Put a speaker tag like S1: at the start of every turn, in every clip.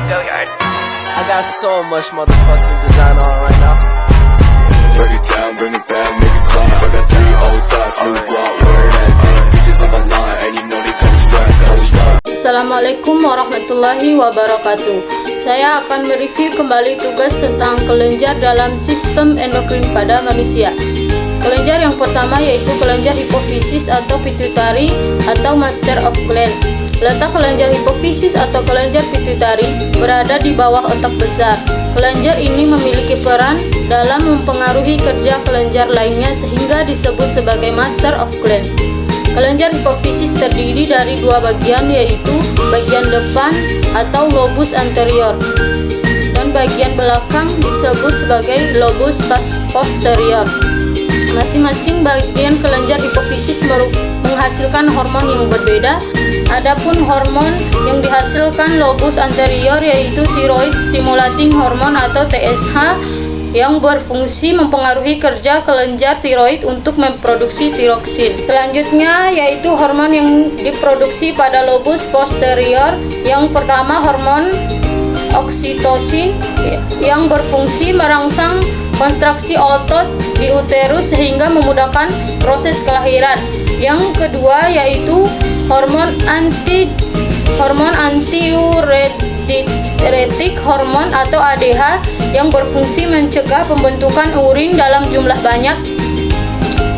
S1: I got so much motherfucking design on right now.
S2: Break it down, bring it back, make it clap. I got 3 old thoughts, new guap, where that thing. Bitches on my line, and you know they come strapped, hold up.
S3: Assalamualaikum warahmatullahi wabarakatuh. Saya akan mereview kembali tugas tentang kelenjar dalam sistem endokrin pada manusia. Kelenjar yang pertama yaitu kelenjar hipofisis atau pituitary atau master of gland. Letak kelenjar hipofisis atau kelenjar pituitary berada di bawah otak besar. Kelenjar ini memiliki peran dalam mempengaruhi kerja kelenjar lainnya sehingga disebut sebagai master of gland. Kelenjar hipofisis terdiri dari 2 bagian, yaitu bagian depan atau lobus anterior dan bagian belakang disebut sebagai lobus posterior. Masing-masing bagian kelenjar hipofisis menghasilkan hormon yang berbeda. Adapun hormon yang dihasilkan lobus anterior yaitu thyroid stimulating hormone atau TSH yang berfungsi mempengaruhi kerja kelenjar tiroid untuk memproduksi tiroksin. Selanjutnya yaitu hormon yang diproduksi pada lobus posterior. Yang pertama hormon oksitosin yang berfungsi merangsang kontraksi otot di uterus sehingga memudahkan proses kelahiran. Yang kedua yaitu hormon antiuretik hormon atau ADH yang berfungsi mencegah pembentukan urin dalam jumlah banyak.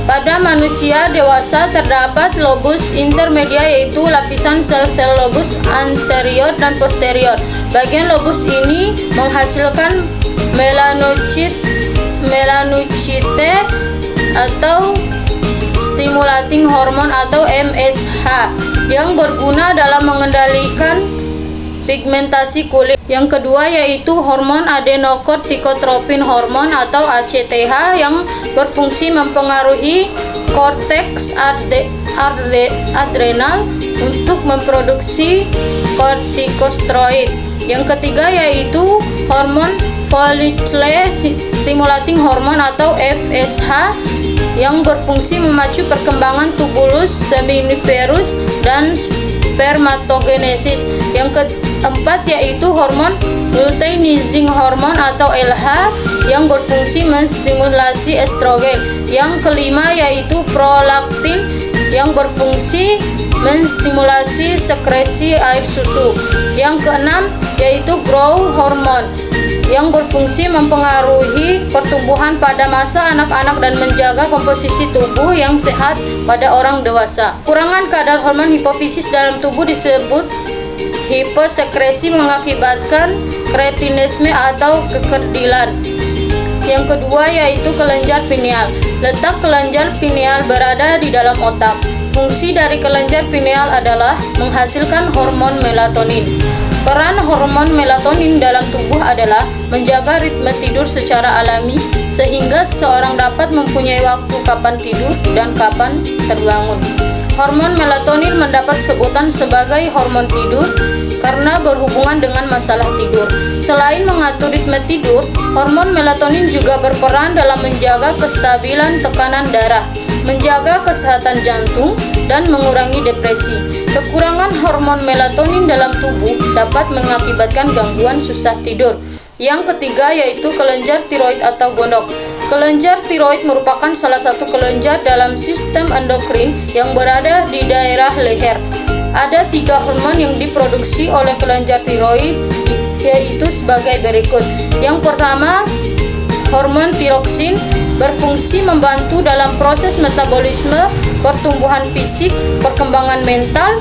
S3: Pada manusia dewasa terdapat lobus intermedia yaitu lapisan sel-sel lobus anterior dan posterior. Bagian lobus ini menghasilkan melanocyte atau stimulating hormone atau MSH yang berguna dalam mengendalikan pigmentasi kulit. Yang kedua yaitu hormon adenocorticotropin hormone atau ACTH yang berfungsi mempengaruhi korteks adrenal untuk memproduksi kortikosteroid. Yang ketiga yaitu hormon follicular stimulating hormone atau FSH yang berfungsi memacu perkembangan tubulus seminiferus dan spermatogenesis. Yang keempat yaitu hormon luteinizing hormone atau LH yang berfungsi menstimulasi estrogen. Yang kelima yaitu prolaktin yang berfungsi menstimulasi sekresi air susu. Yang keenam yaitu growth hormone yang berfungsi mempengaruhi pertumbuhan pada masa anak-anak dan menjaga komposisi tubuh yang sehat pada orang dewasa. Kurangan kadar hormon hipofisis dalam tubuh disebut hiposekresi mengakibatkan kretinisme atau kekerdilan. Yang kedua yaitu kelenjar pineal. Letak kelenjar pineal berada di dalam otak. Fungsi dari kelenjar pineal adalah menghasilkan hormon melatonin. Peran hormon melatonin dalam tubuh adalah menjaga ritme tidur secara alami sehingga seseorang dapat mempunyai waktu kapan tidur dan kapan terbangun. Hormon melatonin mendapat sebutan sebagai hormon tidur karena berhubungan dengan masalah tidur. Selain mengatur ritme tidur, hormon melatonin juga berperan dalam menjaga kestabilan tekanan darah, menjaga kesehatan jantung, dan mengurangi depresi. Kekurangan hormon melatonin dalam tubuh dapat mengakibatkan gangguan susah tidur. Yang ketiga yaitu kelenjar tiroid atau gondok. Kelenjar tiroid merupakan salah satu kelenjar dalam sistem endokrin yang berada di daerah leher. Ada 3 hormon yang diproduksi oleh kelenjar tiroid yaitu sebagai berikut. Yang pertama, hormon tiroksin berfungsi membantu dalam proses metabolisme, pertumbuhan fisik, perkembangan mental,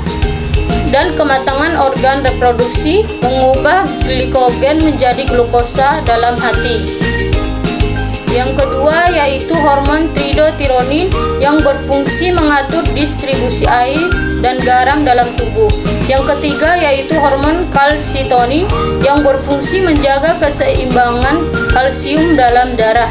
S3: dan kematangan organ reproduksi, mengubah glikogen menjadi glukosa dalam hati. Yang kedua yaitu hormon tridotironin yang berfungsi mengatur distribusi air dan garam dalam tubuh. Yang ketiga yaitu hormon kalsitonin yang berfungsi menjaga keseimbangan kalsium dalam darah.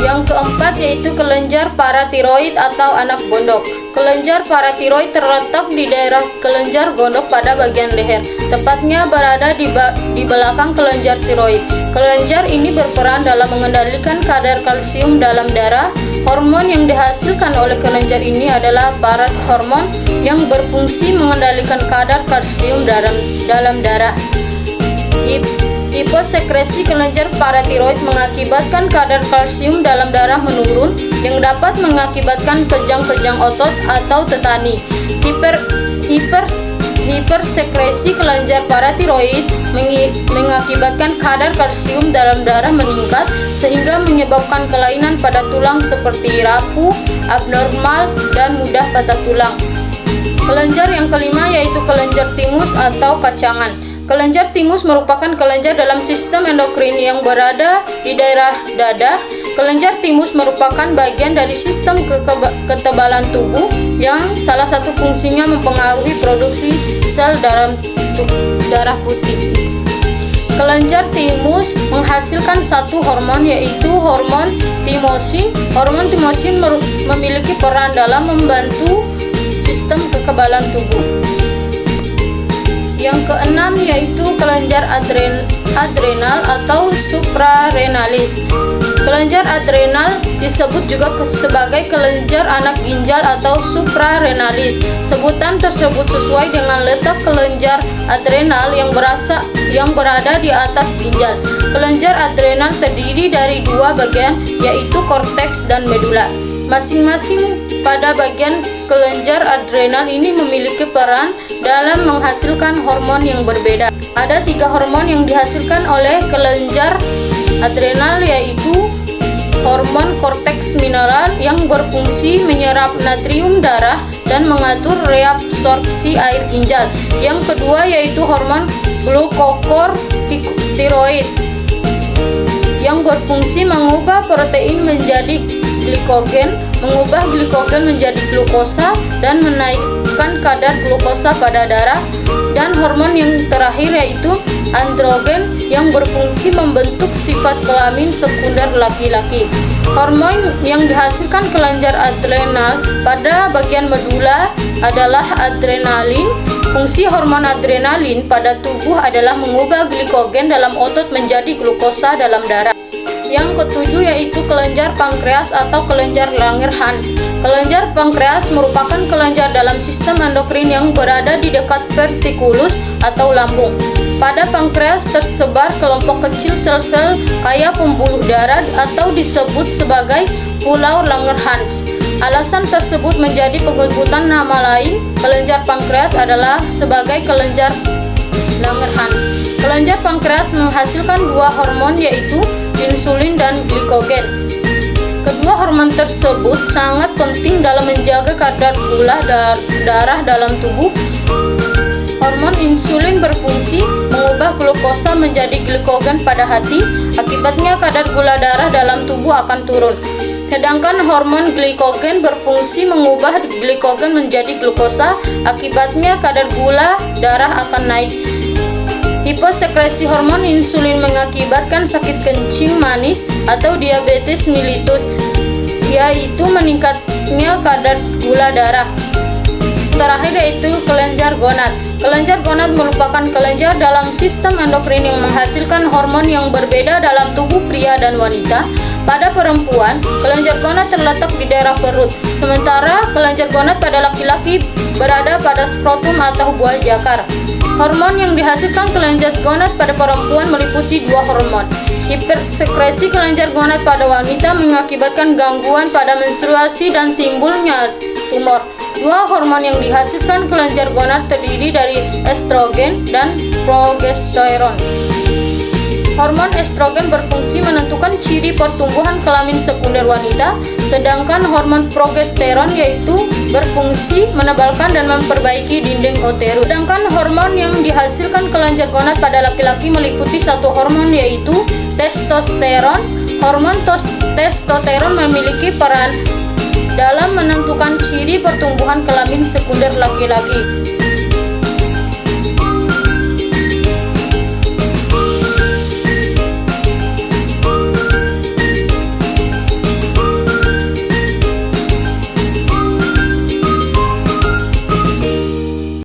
S3: Yang keempat yaitu kelenjar paratiroid atau anak gondok. Kelenjar paratiroid terletak di daerah kelenjar gondok pada bagian leher, tepatnya berada di belakang kelenjar tiroid. Kelenjar ini berperan dalam mengendalikan kadar kalsium dalam darah, Hormon yang dihasilkan oleh kelenjar ini adalah parat hormon yang berfungsi mengendalikan kadar kalsium dalam darah. Hiposekresi kelenjar paratiroid mengakibatkan kadar kalsium dalam darah menurun yang dapat mengakibatkan kejang-kejang otot atau tetani. Hipersekresi kelenjar paratiroid mengakibatkan kadar kalsium dalam darah meningkat sehingga menyebabkan kelainan pada tulang seperti rapuh, abnormal, dan mudah patah tulang. Kelenjar yang kelima yaitu kelenjar timus atau kacangan. Kelenjar timus merupakan kelenjar dalam sistem endokrin yang berada di daerah dada. Kelenjar timus merupakan bagian dari sistem kekebalan tubuh yang salah satu fungsinya mempengaruhi produksi sel dalam darah putih. Kelenjar timus menghasilkan satu hormon yaitu hormon timosin. Hormon timosin memiliki peran dalam membantu sistem kekebalan tubuh. Yang keenam yaitu kelenjar adrenal atau suprarenalis. Kelenjar adrenal disebut juga sebagai kelenjar anak ginjal atau suprarenalis. Sebutan tersebut sesuai dengan letak kelenjar adrenal yang berada di atas ginjal. Kelenjar adrenal terdiri dari dua bagian yaitu korteks dan medula. Masing-masing pada bagian kelenjar adrenal ini memiliki peran dalam menghasilkan hormon yang berbeda. Ada 3 hormon yang dihasilkan oleh kelenjar adrenal yaitu hormon korteks mineral yang berfungsi menyerap natrium darah dan mengatur reabsorpsi air ginjal. Yang kedua yaitu hormon glukokortikosteroid yang berfungsi mengubah protein menjadi glikogen, mengubah glikogen menjadi glukosa dan menaikkan kadar glukosa pada darah. Dan hormon yang terakhir yaitu androgen yang berfungsi membentuk sifat kelamin sekunder laki-laki. Hormon yang dihasilkan kelenjar adrenal pada bagian medula adalah adrenalin. Fungsi hormon adrenalin pada tubuh adalah mengubah glikogen dalam otot menjadi glukosa dalam darah. Yang ketujuh yaitu kelenjar pankreas atau kelenjar Langerhans. Kelenjar pankreas merupakan kelenjar dalam sistem endokrin yang berada di dekat vertikulus atau lambung. Pada pankreas tersebar kelompok kecil sel-sel kaya pembuluh darah atau disebut sebagai pulau Langerhans. Alasan tersebut menjadi penyebutan nama lain kelenjar pankreas adalah sebagai kelenjar Langerhans. Kelenjar pankreas menghasilkan 2 hormon yaitu insulin dan glikogen. Kedua hormon tersebut sangat penting dalam menjaga kadar gula darah dalam tubuh. Hormon insulin berfungsi mengubah glukosa menjadi glikogen pada hati. Akibatnya kadar gula darah dalam tubuh akan turun. Sedangkan hormon glikogen berfungsi mengubah glikogen menjadi glukosa. Akibatnya kadar gula darah akan naik. Hiposekresi hormon insulin mengakibatkan sakit kencing manis atau diabetes mellitus, yaitu meningkatnya kadar gula darah. Terakhir yaitu kelenjar gonad. Kelenjar gonad merupakan kelenjar dalam sistem endokrin yang menghasilkan hormon yang berbeda dalam tubuh pria dan wanita. Pada perempuan, kelenjar gonad terletak di daerah perut, sementara kelenjar gonad pada laki-laki berada pada skrotum atau buah jakar. Hormon yang dihasilkan kelenjar gonad pada perempuan meliputi 2 hormon. Hipersekresi kelenjar gonad pada wanita mengakibatkan gangguan pada menstruasi dan timbulnya tumor. 2 hormon yang dihasilkan kelenjar gonad terdiri dari estrogen dan progesteron. Hormon estrogen berfungsi menentukan ciri pertumbuhan kelamin sekunder wanita, sedangkan hormon progesteron yaitu berfungsi menebalkan dan memperbaiki dinding uterus. Sedangkan hormon yang dihasilkan kelenjar gonad pada laki-laki meliputi 1 hormon yaitu testosteron. Hormon testosteron memiliki peran dalam menentukan ciri pertumbuhan kelamin sekunder laki-laki.